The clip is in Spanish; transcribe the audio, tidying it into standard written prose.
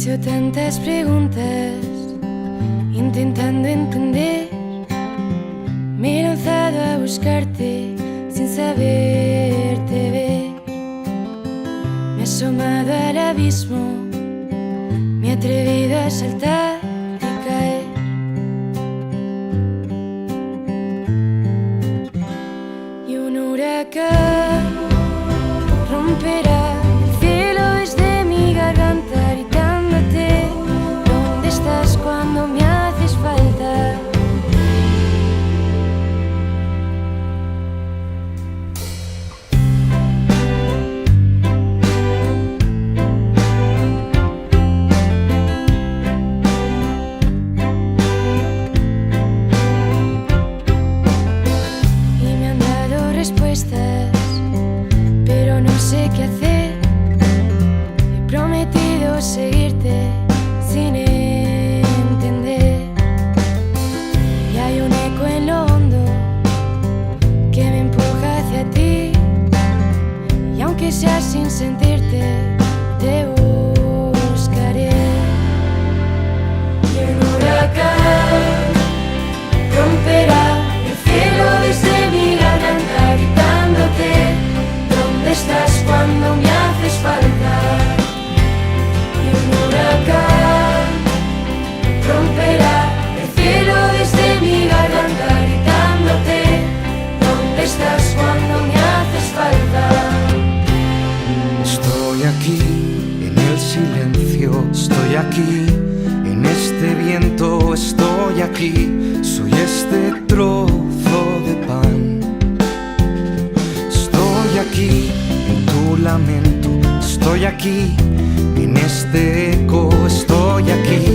hecho tantas preguntas intentando entender. Me he lanzado a buscarte sin saberte ver. Me he asomado al abismo, me he atrevido a saltar y caer. Y un huracán romperá el cielo desde mi garganta, gritándote: ¿dónde estás cuando me haces falta? Pero no sé qué hacer. He prometido seguirte sin entender. Y hay un eco en lo hondo que me empuja hacia ti. Y aunque sea sin sentirte, te buscaré. Y un huracán romperá el cielo desde mi garganta, gritándote: ¿dónde estás cuando me haces falta? Y un huracán romperá el cielo desde mi garganta, gritándote: ¿dónde estás cuando me haces falta? Estoy aquí en el silencio, estoy aquí en este viento, estoy aquí, soy este trozo de pan. Estoy aquí en tu lamento, estoy aquí en este eco, estoy aquí